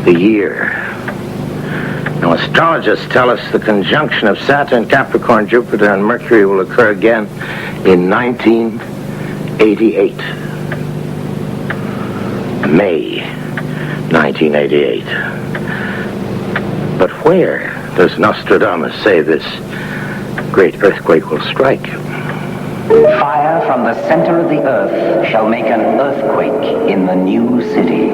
the year. Now, astrologists tell us the conjunction of Saturn, Capricorn, Jupiter, and Mercury will occur again in 1988. May 1988. But where does Nostradamus say this great earthquake will strike? Fire from the center of the earth shall make an earthquake in the new city.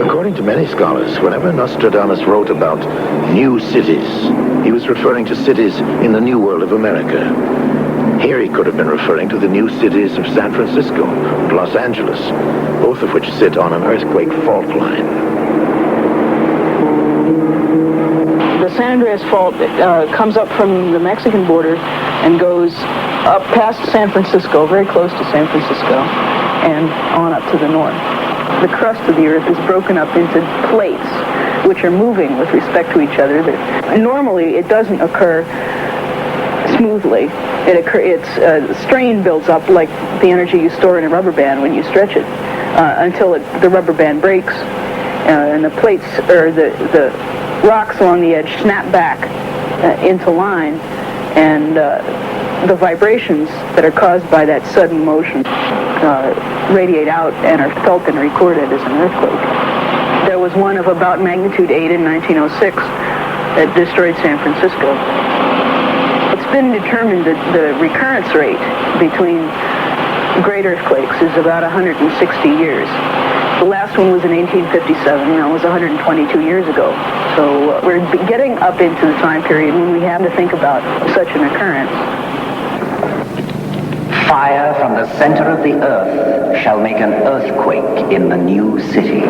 According to many scholars, whenever Nostradamus wrote about new cities, he was referring to cities in the New World of America. Here he could have been referring to the new cities of San Francisco and Los Angeles, both of which sit on an earthquake fault line. The San Andreas Fault comes up from the Mexican border and goes up past San Francisco, very close to San Francisco, and on up to the north. The crust of the earth is broken up into plates, which are moving with respect to each other. Normally, it doesn't occur smoothly. Strain builds up like the energy you store in a rubber band when you stretch it, until the rubber band breaks, and the plates, or the rocks along the edge, snap back into line, and the vibrations that are caused by that sudden motion radiate out and are felt and recorded as an earthquake. There was one of about magnitude 8 in 1906 that destroyed San Francisco. It's been determined that the recurrence rate between great earthquakes is about 160 years. The last one was in 1857, that was 122 years ago. So we're getting up into the time period when we have to think about such an occurrence. Fire from the center of the earth shall make an earthquake in the new city.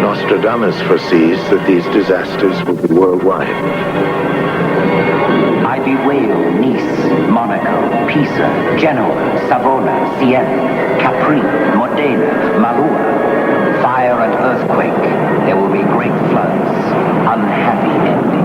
Nostradamus foresees that these disasters will be worldwide. I bewail Nice, Monaco, Pisa, Genoa, Savona, Siena, Capri, Modena, Malua. Fire and earthquake. There will be great floods, unhappy endings.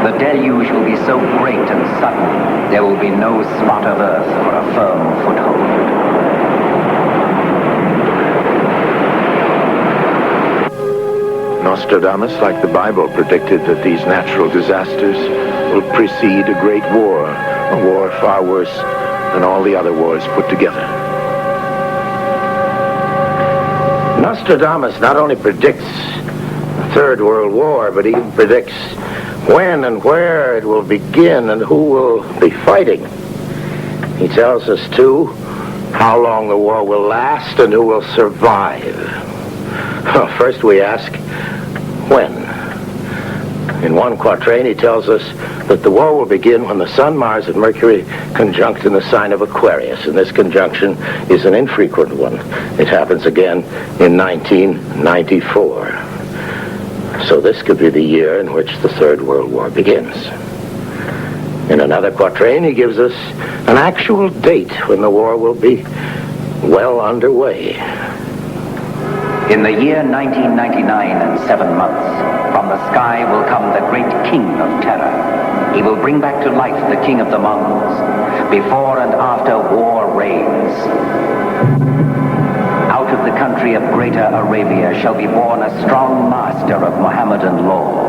The deluge will be so great and sudden, there will be no spot of earth for a firm foothold. Nostradamus, like the Bible, predicted that these natural disasters will precede a great war, a war far worse than all the other wars put together. Nostradamus not only predicts the Third World War, but he even predicts when and where it will begin and who will be fighting. He tells us, too, how long the war will last and who will survive. Well, first we ask, when? In one quatrain, he tells us that the war will begin when the Sun, Mars, and Mercury conjunct in the sign of Aquarius, and this conjunction is an infrequent one. It happens again in 1994. So this could be the year in which the Third World War begins. In another quatrain, he gives us an actual date when the war will be well underway. In the year 1999 and 7 months, from the sky will come the great king of terror. He will bring back to life the king of the Mongols. Before and after war reigns. Out of the Greater Arabia shall be born a strong master of Mohammedan law.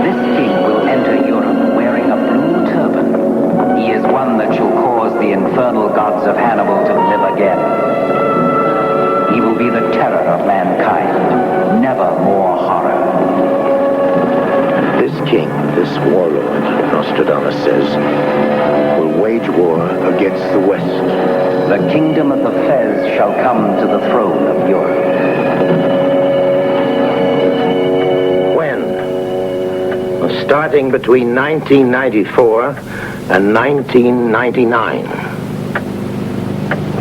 This king will enter Europe wearing a blue turban. He is one that shall cause the infernal gods of Hannibal to live again. He will be the terror of mankind. Never more horror. This king, this warlord, Nostradamus says, will wage war against the West. The kingdom of the Fez shall come to the throne of Europe. When? Well, starting between 1994 and 1999.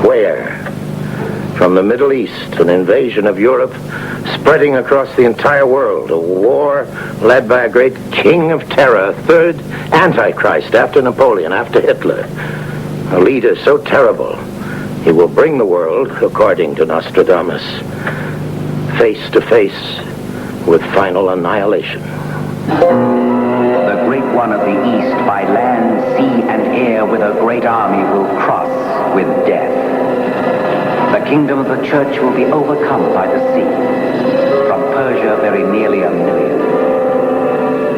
Where? From the Middle East, an invasion of Europe spreading across the entire world. A war led by a great king of terror, a third Antichrist after Napoleon, after Hitler. A leader so terrible, he will bring the world, according to Nostradamus, face to face with final annihilation. The great one of the East, by land, sea, and air, with a great army, will cross with death. The kingdom of the church will be overcome by the sea. From Persia, very nearly 1 million.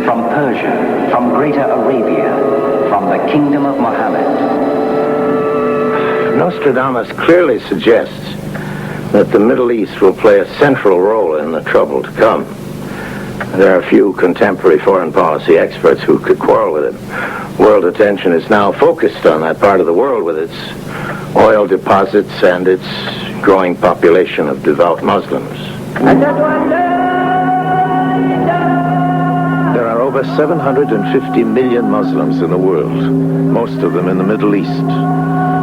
From Persia, from Greater Arabia, from the kingdom of Mohammed. Nostradamus clearly suggests that the Middle East will play a central role in the trouble to come. There are few contemporary foreign policy experts who could quarrel with him. World attention is now focused on that part of the world with its oil deposits and its growing population of devout Muslims. There are over 750 million Muslims in the world, most of them in the Middle East.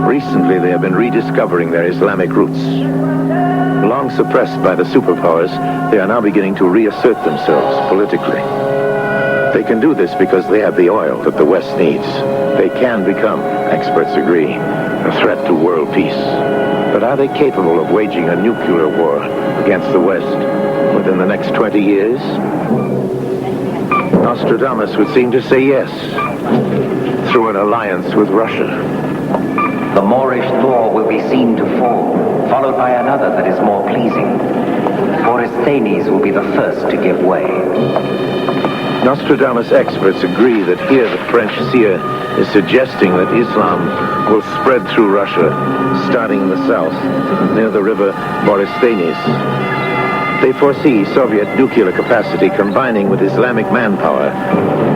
Recently, they have been rediscovering their Islamic roots. Long suppressed by the superpowers, they are now beginning to reassert themselves politically. They can do this because they have the oil that the West needs. They can become, experts agree, a threat to world peace. But are they capable of waging a nuclear war against the West within the next 20 years? Nostradamus would seem to say yes, through an alliance with Russia. The Moorish law will be seen to fall, followed by another that is more pleasing. Foresthanes will be the first to give way. Nostradamus experts agree that here the French seer is suggesting that Islam will spread through Russia, starting in the south, near the river Foresthanes. They foresee Soviet nuclear capacity combining with Islamic manpower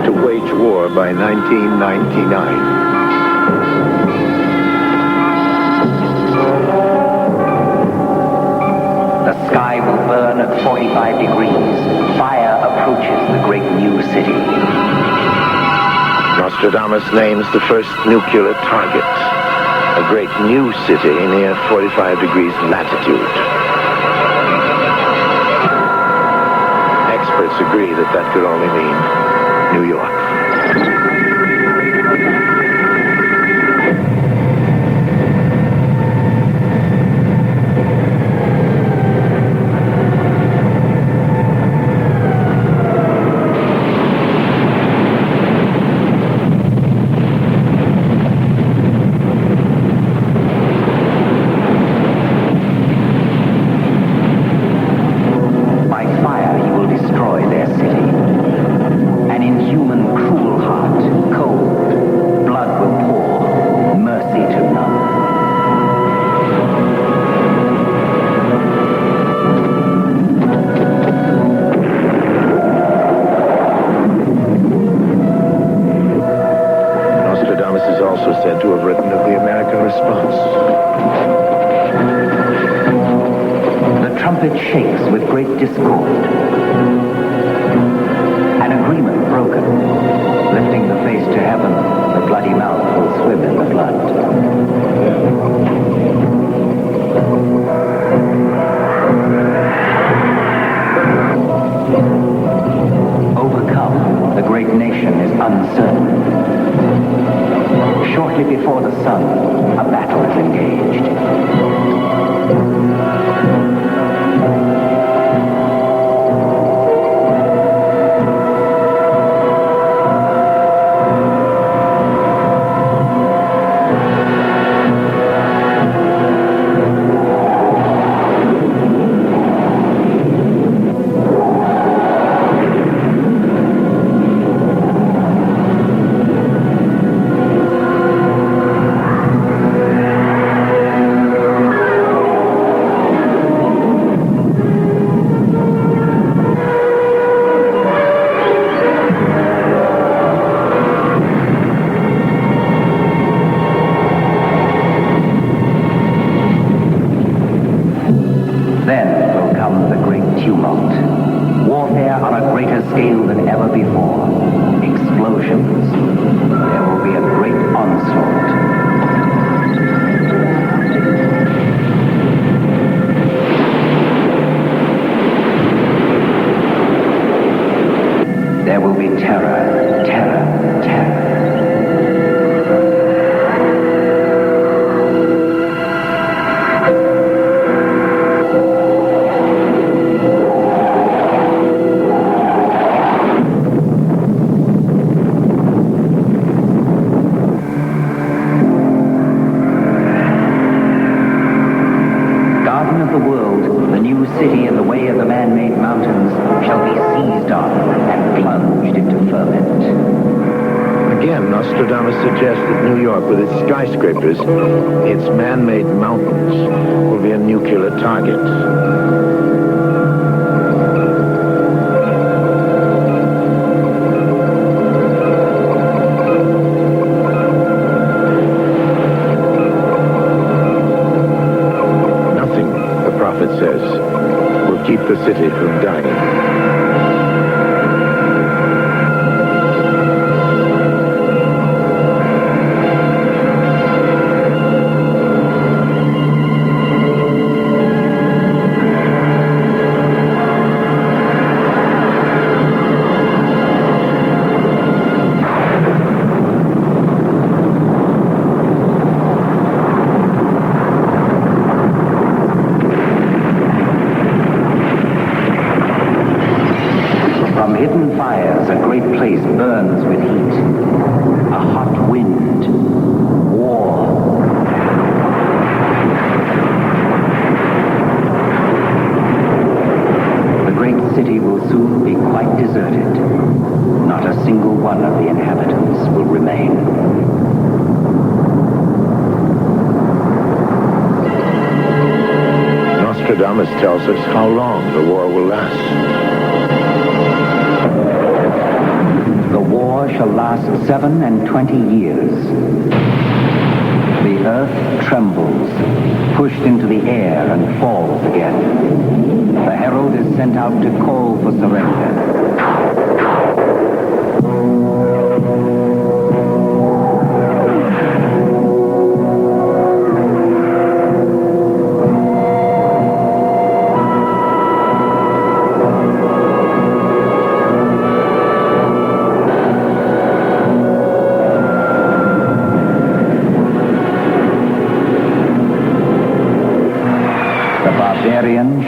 to wage war by 1999. The sky will burn at 45 degrees. Fire approaches the great new city. Nostradamus names the first nuclear target, a great new city near 45 degrees latitude. Experts agree that that could only mean New York. Said to have written of the American response. The trumpet shakes with great discord. An agreement broken. Lifting the face to heaven, the bloody mouth will swim in the blood. Overcome, the great nation is uncertain. Shortly before the sun, a battle is engaged. tumult. Warfare on a greater scale than ever before. Explosions. There will be a great onslaught. There will be terror, terror, terror. Nostradamus suggests that New York, with its skyscrapers, its man-made mountains, will be a nuclear target. Nothing, the prophet says, will keep the city from dying. Burns with heat. A hot wind. War. The great city will soon be quite deserted. Not a single one of the inhabitants will remain. Nostradamus tells us how long the war will last. The war shall last 27 years. The earth trembles, pushed into the air and falls again. The herald is sent out to call for surrender.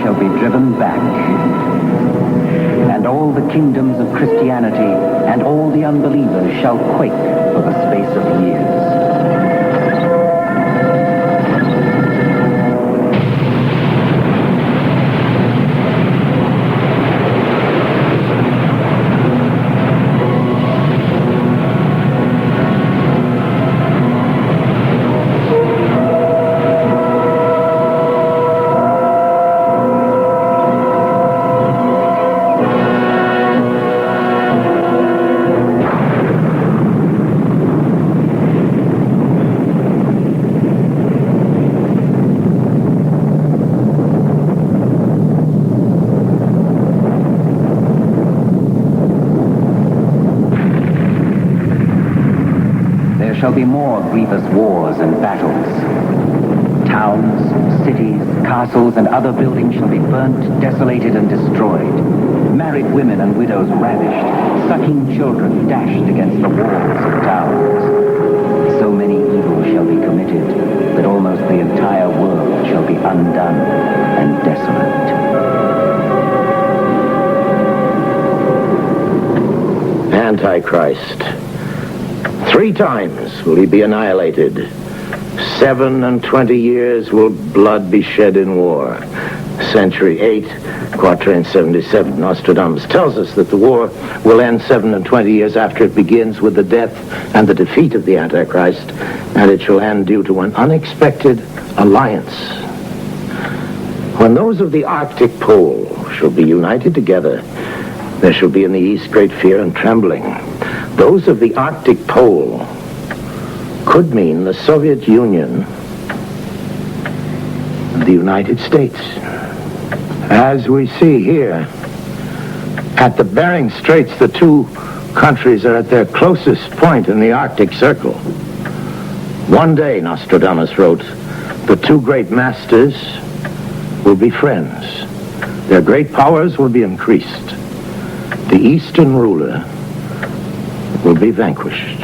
Shall be driven back, and all the kingdoms of Christianity and all the unbelievers shall quake for the space of years. There shall be more grievous wars and battles. Towns, cities, castles, and other buildings shall be burnt, desolated, and destroyed. Married women and widows ravished, sucking children dashed against the walls of towns. So many evils shall be committed that almost the entire world shall be undone and desolate. Antichrist. 3 times will he be annihilated. 27 years will blood be shed in war. Century 8, quatrain 77. Nostradamus tells us that the war will end 27 years after it begins with the death and the defeat of the Antichrist, and it shall end due to an unexpected alliance. When those of the Arctic Pole shall be united together, there shall be in the East great fear and trembling. Those of the Arctic Pole could mean the Soviet Union and the United States. As we see here, at the Bering Straits, the two countries are at their closest point in the Arctic Circle. One day, Nostradamus wrote, the two great masters will be friends. Their great powers will be increased. The Eastern ruler will be vanquished.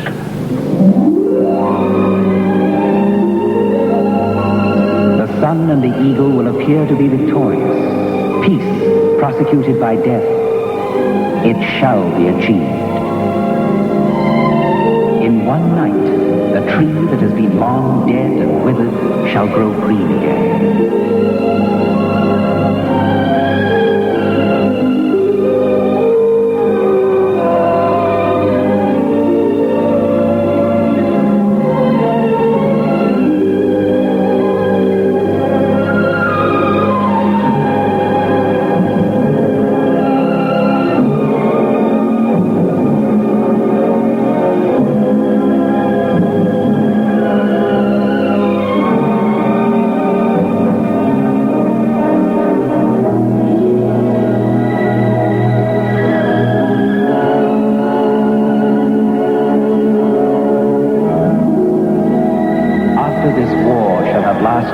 The sun and the eagle will appear to be victorious. Peace prosecuted by death. It shall be achieved. In one night, the tree that has been long dead and withered shall grow green again.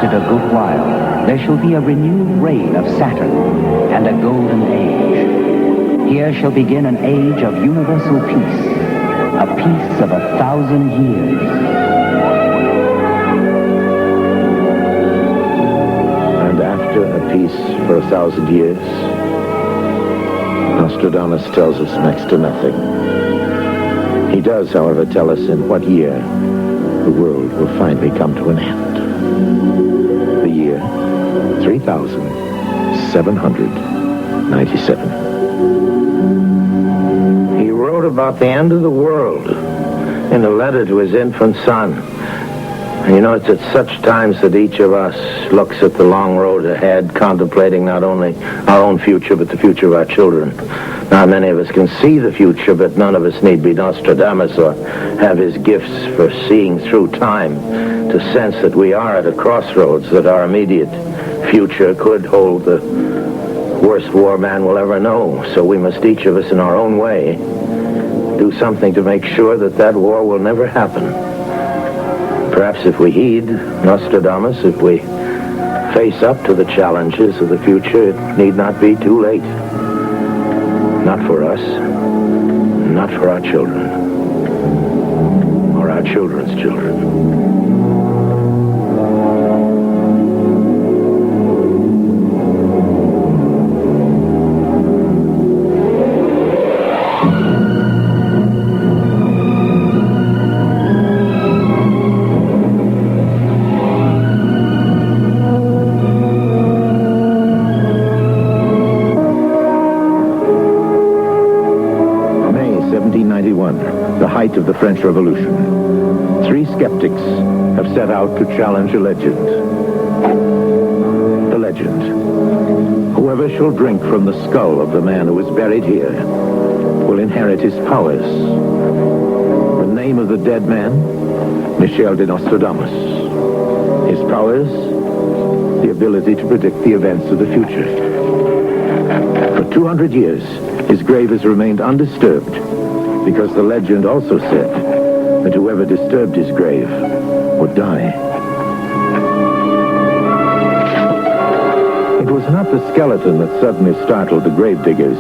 A good while, there shall be a renewed reign of Saturn and a golden age. Here shall begin an age of universal peace, a peace of 1,000 years. And after a peace for 1,000 years, Nostradamus tells us next to nothing. He does, however, tell us in what year the world will finally come to an end. The year 3797. He wrote about the end of the world in a letter to his infant son. And you know, it's at such times that each of us looks at the long road ahead, contemplating not only our own future, but the future of our children. Now, many of us can see the future, but none of us need be Nostradamus or have his gifts for seeing through time to sense that we are at a crossroads, that our immediate future could hold the worst war man will ever know. So we must each of us in our own way do something to make sure that that war will never happen. Perhaps if we heed Nostradamus, if we face up to the challenges of the future, it need not be too late. Not for us, not for our children, or our children's children. The height of the French Revolution. 3 skeptics have set out to challenge a legend. The legend. Whoever shall drink from the skull of the man who is buried here will inherit his powers. The name of the dead man, Michel de Nostradamus. His powers, the ability to predict the events of the future. For 200 years, his grave has remained undisturbed, because the legend also said that whoever disturbed his grave would die. It was not the skeleton that suddenly startled the gravediggers,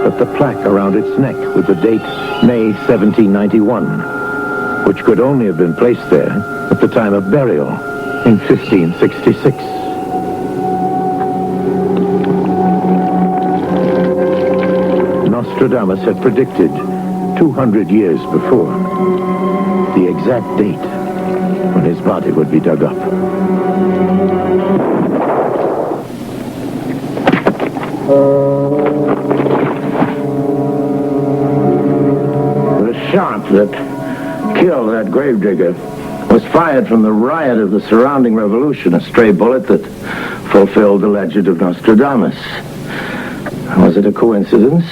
but the plaque around its neck with the date May 1791, which could only have been placed there at the time of burial in 1566. Nostradamus had predicted 200 years before the exact date when his body would be dug up. The shot that killed that gravedigger was fired from the riot of the surrounding revolution, a stray bullet that fulfilled the legend of Nostradamus. Was it a coincidence?